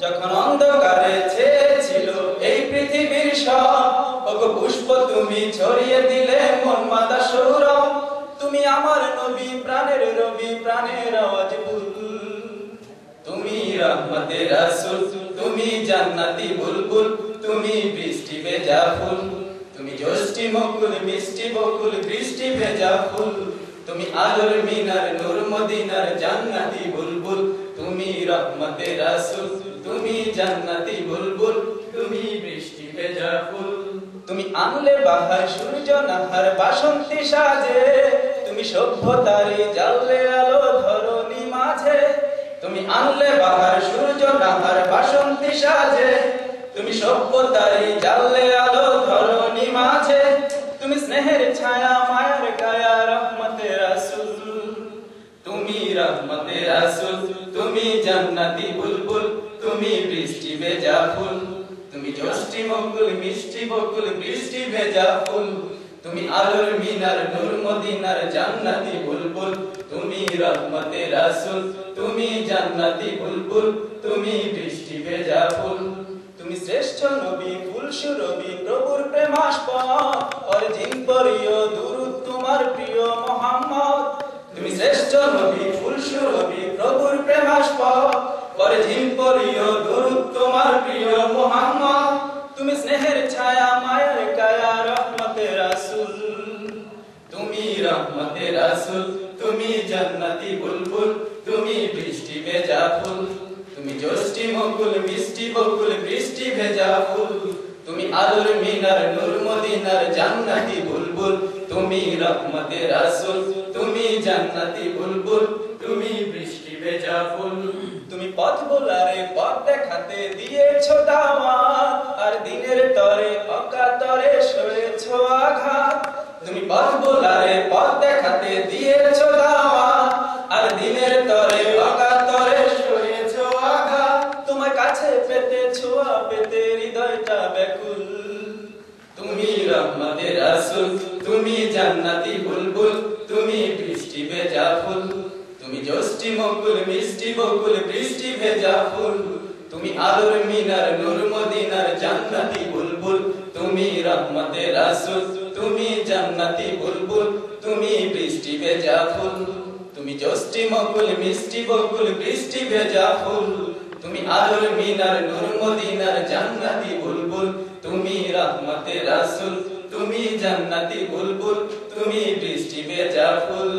যখন অন্ধকারে ছেয়েছিল এই পৃথিবীর সব, ওগো পুষ্প তুমি ছড়িয়ে দিলে মন মাতা সৌরভ। তুমি আমার নবী, প্রাণের রবি, প্রাণের আওয়াজ বুলবুল। তুমি রহমতে রাসূল, তুমি জান্নাতি বুলবুল, তুমি বৃষ্টি ভেজা ফুল। তুমি জ্যোষ্ঠী মুকুল, মিষ্টি বকুল, বৃষ্টি ভেজা ফুল। তুমি আলোর মিনার, নূর মদিনার জান্নাতি বুলবুল। তুমি রহমতে রাসূল, তুমি জান্নাতি বুলবুল, তুমি বৃষ্টি ভেজা ফুল। তুমি আনলে বাহার, সূর্য নাহার, বাসন্তী সাজে। তুমি সভ্যতারি জ্বাললে আলো ধরণী মাঝে। তুমি আনলে বাহার, সূর্য নাহার, বাসন্তী সাজে। তুমি সভ্যতারি জ্বাললে আলো ধরণী মাঝে। তুমি স্নেহের ছায়া, মায়ার কায়া, রহমতে রাসূল। তুমি রহমতে রাসূল, তুমি জান্নাতি বুলবুল, তুমি বৃষ্টি ভেজা ফুল। তুমি জ্যোষ্ঠী মুকুল, মিষ্টি বকুল, বৃষ্টি ভেজা ফুল। তুমি আলোর মিনার, নূর মদিনার জান্নাতি বুলবুল। তুমি রহমতে রাসূল, তুমি জান্নাতি বুলবুল, তুমি বৃষ্টি ভেজা ফুল। তুমি শ্রেষ্ঠ নবী, ফুল সুরবি, প্রভুর প্রেমাস্পদ। অর্জিন করিও দুরূদ তোমার প্রিয় মুহাম্মদ। তুমি শ্রেষ্ঠ নবী, ফুল সুরবি, প্রভুর প্রেমাস্পদ। অর্জিন করিও দুরূদ তোমার প্রিয় মুহাম্মদ। তুমি স্নেহের ছায়া, মায়ার কায়া, রহমতে রাসূল। তুমি রহমতে রাসূল, তুমি জান্নাতি বুলবুল, তুমি বৃষ্টি ভেজা ফুল। তুমি জ্যোষ্ঠী মুকুল, মিষ্টি বকুল, বৃষ্টি ভেজা ফুল। তুমি আলোর মিনার, নূর মদিনার জান্নাতি বুলবুল। তুমি রহমতে রাসূল, তুমি জান্নাতি বুলবুল, তুমি বৃষ্টি ভেজা ফুল। তুমি পথ বোলারে, পথ দেখাতে দিয়েছো দাওয়াত। আর দিনের তরে অকাতরে সয়েছো আঘাত। তুমি পথ বোলারে, পথ দেখাতে দিয়েছো দাওয়াত। আর দিনের তরে অকাতরে সয়েছো আঘাত। তোমার কাছে পেতে, ছোঁয়া পেতে হৃদয়টা ব্যাকুল। তুমি রহমতে রাসূল, তুমি জান্নাতি বুলবুল, তুমি বৃষ্টি ভেজা ফুল। তুমি জ্যোষ্ঠী মুকুল, মিষ্টি বকুল, বৃষ্টি ভেজা ফুল। তুমি আলোর মিনার, নূর মদিনার জান্নাতি বুলবুল। তুমি রহমতে রাসূল, তুমি জান্নাতি বুলবুল, তুমি বৃষ্টি ভেজা ফুল। তুমি জ্যোষ্ঠী মুকুল, মিষ্টি বকুল, বৃষ্টি ভেজা ফুল। তুমি আলোর মিনার, নূর মদিনার জান্নাতি বুলবুল। তুমি রহমতে রাসূল, তুমি জান্নাতি বুলবুল, তুমি বৃষ্টি ভেজা ফুল।